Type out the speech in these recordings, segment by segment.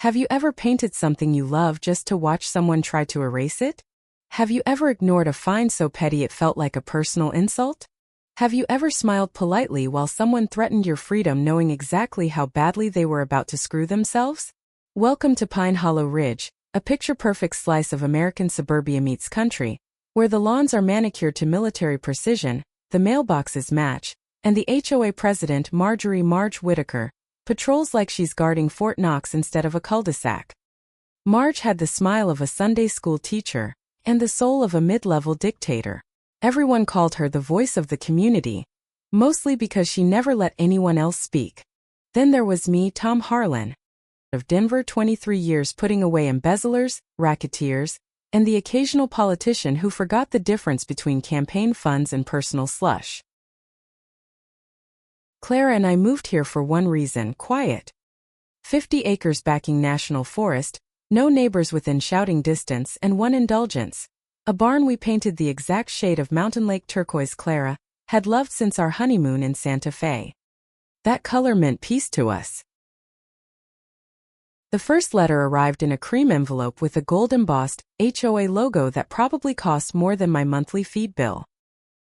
Have you ever painted something you love just to watch someone try to erase it? Have you ever ignored a fine so petty it felt like a personal insult? Have you ever smiled politely while someone threatened your freedom knowing exactly how badly they were about to screw themselves? Welcome to Pine Hollow Ridge, a picture-perfect slice of American suburbia meets country, where the lawns are manicured to military precision, the mailboxes match, and the HOA president Marge Whitaker patrols like she's guarding Fort Knox instead of a cul-de-sac. Marge had the smile of a Sunday school teacher and the soul of a mid-level dictator. Everyone called her the voice of the community, mostly because she never let anyone else speak. Then there was me, Tom Harlan, of Denver, 23 years putting away embezzlers, racketeers, and the occasional politician who forgot the difference between campaign funds and personal slush. Clara and I moved here for one reason: quiet. 50 acres backing national forest, no neighbors within shouting distance, and one indulgence: a barn we painted the exact shade of mountain lake turquoise Clara had loved since our honeymoon in Santa Fe. That color meant peace to us. The first letter arrived in a cream envelope with a gold-embossed HOA logo that probably cost more than my monthly feed bill.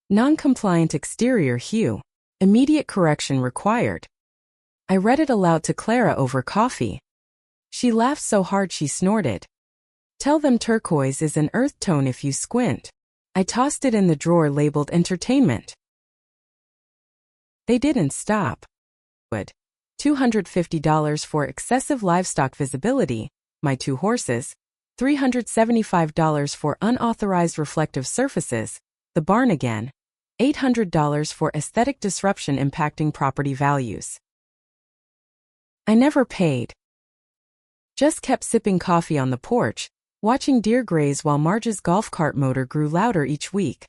Non-compliant exterior hue. Immediate correction required. I read it aloud to Clara over coffee. She laughed so hard she snorted. Tell them turquoise is an earth tone if you squint. I tossed it in the drawer labeled entertainment. They didn't stop. $250 for excessive livestock visibility, my 2 horses, $375 for unauthorized reflective surfaces, the barn again, $800 for aesthetic disruption impacting property values. I never paid. Just kept sipping coffee on the porch, watching deer graze while Marge's golf cart motor grew louder each week.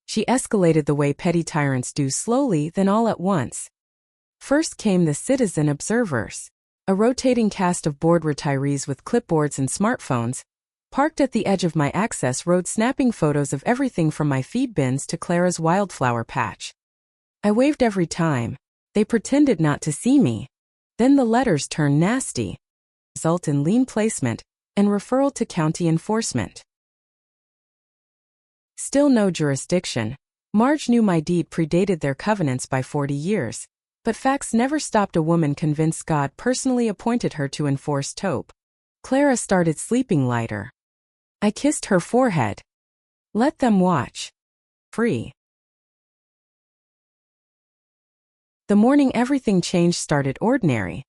She escalated the way petty tyrants do, slowly, then all at once. First came the citizen observers, a rotating cast of bored retirees with clipboards and smartphones, parked at the edge of my access road snapping photos of everything from my feed bins to Clara's wildflower patch. I waved every time. They pretended not to see me. Then the letters turned nasty, result in lien placement and referral to county enforcement. Still no jurisdiction. Marge knew my deed predated their covenants by 40 years, but facts never stopped a woman convinced God personally appointed her to enforce TOPE. Clara started sleeping lighter. I kissed her forehead. Let them watch. Free. The morning everything changed started ordinary.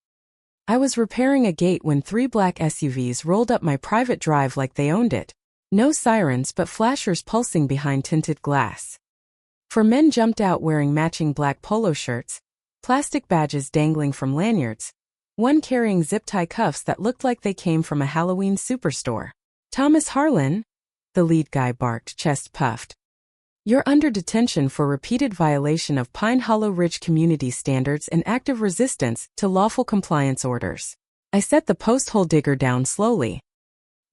I was repairing a gate when 3 black SUVs rolled up my private drive like they owned it. No sirens but flashers pulsing behind tinted glass. 4 men jumped out wearing matching black polo shirts, plastic badges dangling from lanyards, one carrying zip-tie cuffs that looked like they came from a Halloween superstore. Thomas Harlan, the lead guy barked, chest puffed. You're under detention for repeated violation of Pine Hollow Ridge community standards and active resistance to lawful compliance orders. I set the post-hole digger down slowly.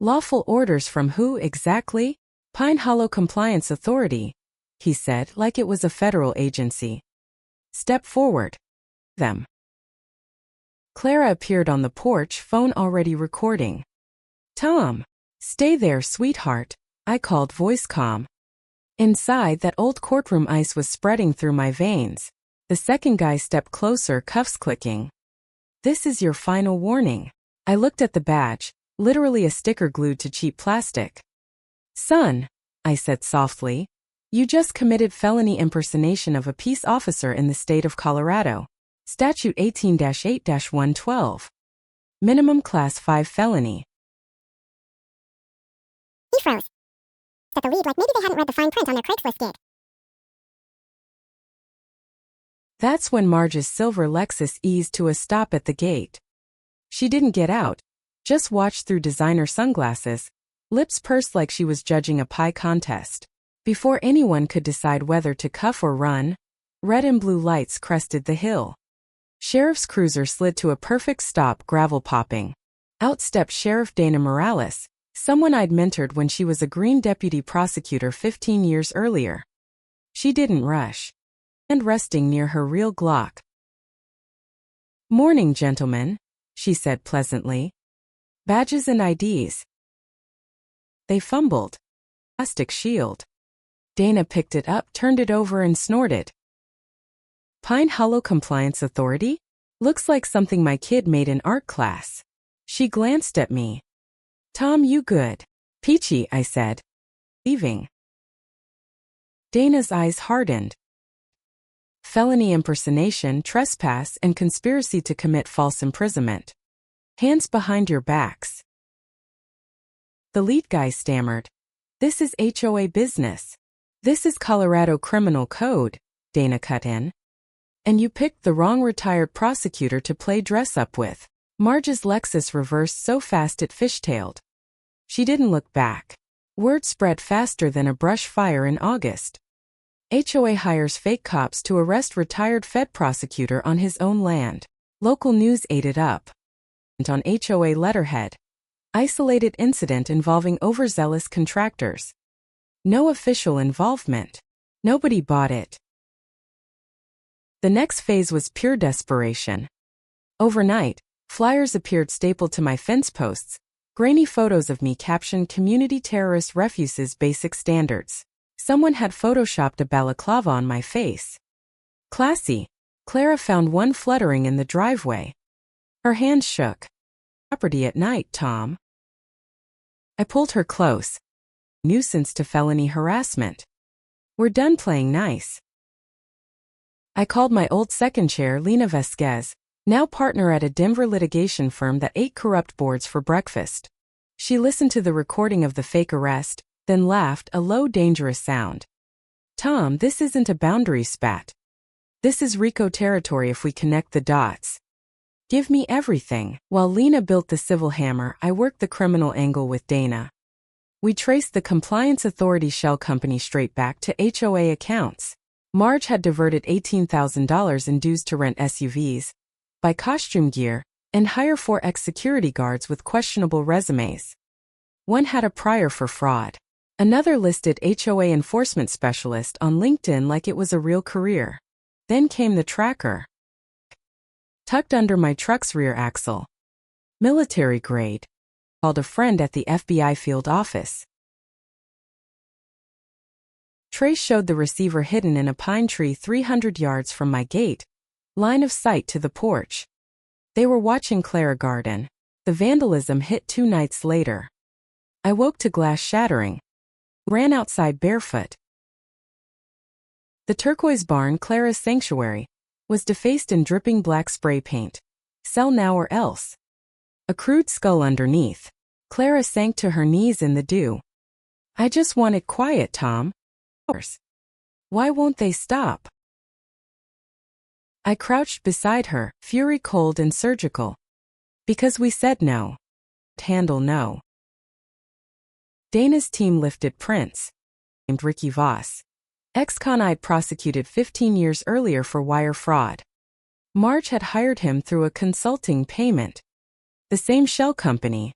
Lawful orders from who exactly? Pine Hollow Compliance Authority, he said like it was a federal agency. Step forward. Them. Clara appeared on the porch, phone already recording. Tom. Stay there, sweetheart, I called, voice calm. Inside, that old courtroom ice was spreading through my veins. The second guy stepped closer, cuffs clicking. This is your final warning. I looked at the badge, literally a sticker glued to cheap plastic. Son, I said softly, you just committed felony impersonation of a peace officer in the state of Colorado. Statute 18-8-112. Minimum Class 5 felony. He froze. Set the lead like maybe they hadn't read the fine print on their Craigslist gig. That's when Marge's silver Lexus eased to a stop at the gate. She didn't get out, just watched through designer sunglasses, lips pursed like she was judging a pie contest. Before anyone could decide whether to cuff or run, red and blue lights crested the hill. Sheriff's cruiser slid to a perfect stop, gravel popping. Out stepped Sheriff Dana Morales, someone I'd mentored when she was a green deputy prosecutor 15 years earlier. She didn't rush. And resting near her real Glock. Morning, gentlemen. she said pleasantly. Badges and IDs. They fumbled. Plastic shield. Dana picked it up, turned it over and snorted. Pine Hollow Compliance Authority? Looks like something my kid made in art class. She glanced at me. Tom, you good. Peachy, I said. Leaving. Dana's eyes hardened. Felony impersonation, trespass, and conspiracy to commit false imprisonment. Hands behind your backs. The lead guy stammered. This is HOA business. This is Colorado Criminal Code, Dana cut in. And you picked the wrong retired prosecutor to play dress-up with. Marge's Lexus reversed so fast it fishtailed. She didn't look back. Word spread faster than a brush fire in August. HOA hires fake cops to arrest retired Fed prosecutor on his own land. Local news ate it up. And on HOA letterhead. Isolated incident involving overzealous contractors. No official involvement. Nobody bought it. The next phase was pure desperation. Overnight, flyers appeared stapled to my fence posts. Grainy photos of me captioned Community Terrorist Refuses Basic Standards. Someone had photoshopped a balaclava on my face. Classy. Clara found one fluttering in the driveway. Her hands shook. Property at night, Tom. I pulled her close. Nuisance to felony harassment. We're done playing nice. I called my old second chair, Lena Vasquez, now partner at a Denver litigation firm that ate corrupt boards for breakfast. She listened to the recording of the fake arrest, then laughed, a low, dangerous sound. Tom, this isn't a boundary spat. This is RICO territory if we connect the dots. Give me everything. While Lena built the civil hammer, I worked the criminal angle with Dana. We traced the Compliance Authority shell company straight back to HOA accounts. Marge had diverted $18,000 in dues to rent SUVs, buy costume gear, and hire 4 ex-security guards with questionable resumes. One had a prior for fraud. Another listed HOA enforcement specialist on LinkedIn like it was a real career. Then came the tracker. Tucked under my truck's rear axle. Military grade. Called a friend at the FBI field office. Trace showed the receiver hidden in a pine tree 300 yards from my gate. Line of sight to the porch. They were watching Clara garden. The vandalism hit 2 nights later. I woke to glass shattering. Ran outside barefoot. The turquoise barn, Clara's sanctuary, was defaced in dripping black spray paint. Sell now or else. A crude skull underneath. Clara sank to her knees in the dew. I just wanted quiet, Tom. Why won't they stop? I crouched beside her, fury cold and surgical. Because we said no. Handle no. Dana's team lifted Prince, named Ricky Voss. Ex-con I'd prosecuted 15 years earlier for wire fraud. Marge had hired him through a consulting payment. The same shell company.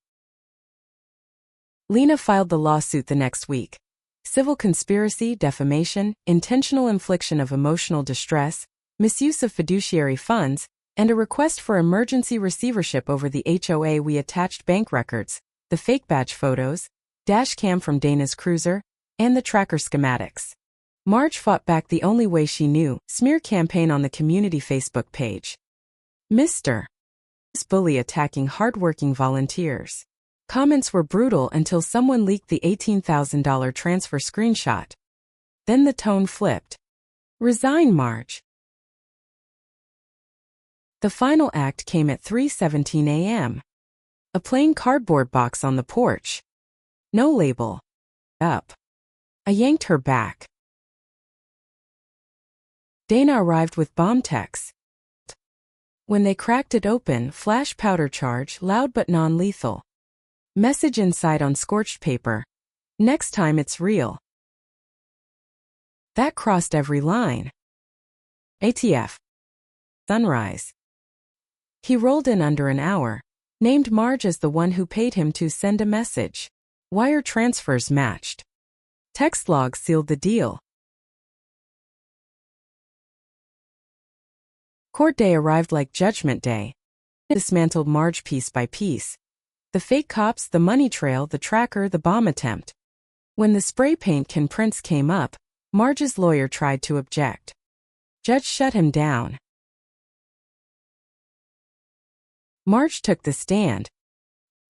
Lena filed the lawsuit the next week. Civil conspiracy, defamation, intentional infliction of emotional distress, misuse of fiduciary funds, and a request for emergency receivership over the HOA. We attached bank records, the fake badge photos, dash cam from Dana's cruiser, and the tracker schematics. Marge fought back the only way she knew, smear campaign on the community Facebook page. Mr. Bully attacking hardworking volunteers. Comments were brutal until someone leaked the $18,000 transfer screenshot. Then the tone flipped. Resign, Marge. The final act came at 3:17 a.m. A plain cardboard box on the porch. No label. Up. I yanked her back. Dana arrived with bomb techs. When they cracked it open, flash powder charge, loud but non-lethal. Message inside on scorched paper. Next time it's real. That crossed every line. ATF. Sunrise. He rolled in under an hour, named Marge as the one who paid him to send a message. Wire transfers matched. Text logs sealed the deal. Court day arrived like Judgment Day. Dismantled Marge piece by piece. The fake cops, the money trail, the tracker, the bomb attempt. When the spray paint can prints came up, Marge's lawyer tried to object. Judge shut him down. Marge took the stand.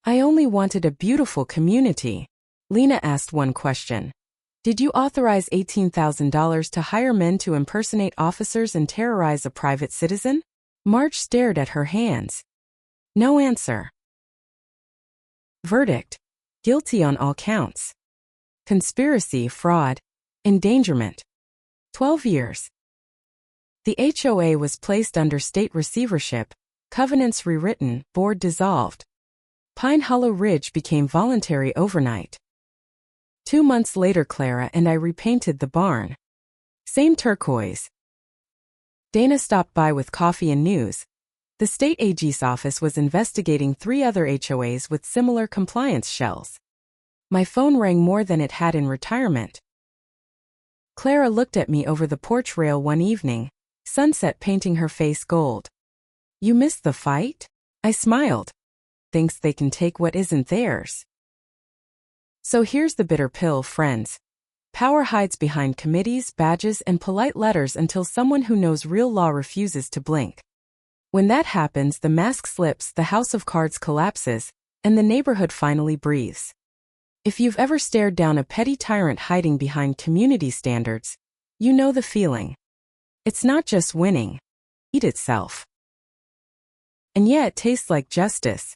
I only wanted a beautiful community. Lena asked one question. Did you authorize $18,000 to hire men to impersonate officers and terrorize a private citizen? Marge stared at her hands. No answer. Verdict: guilty on all counts. Conspiracy, fraud, endangerment. 12 years. The HOA was placed under state receivership, covenants rewritten, board dissolved. Pine Hollow Ridge became voluntary overnight. 2 months later, Clara and I repainted the barn. Same turquoise. Dana stopped by with coffee and news. The state AG's office was investigating 3 other HOAs with similar compliance shells. My phone rang more than it had in retirement. Clara looked at me over the porch rail one evening, sunset painting her face gold. You missed the fight? I smiled. Thinks they can take what isn't theirs. So here's the bitter pill, friends. Power hides behind committees, badges, and polite letters until someone who knows real law refuses to blink. When that happens, the mask slips, the house of cards collapses, and the neighborhood finally breathes. If you've ever stared down a petty tyrant hiding behind community standards, you know the feeling. It's not just winning. It itself. And yet it tastes like justice.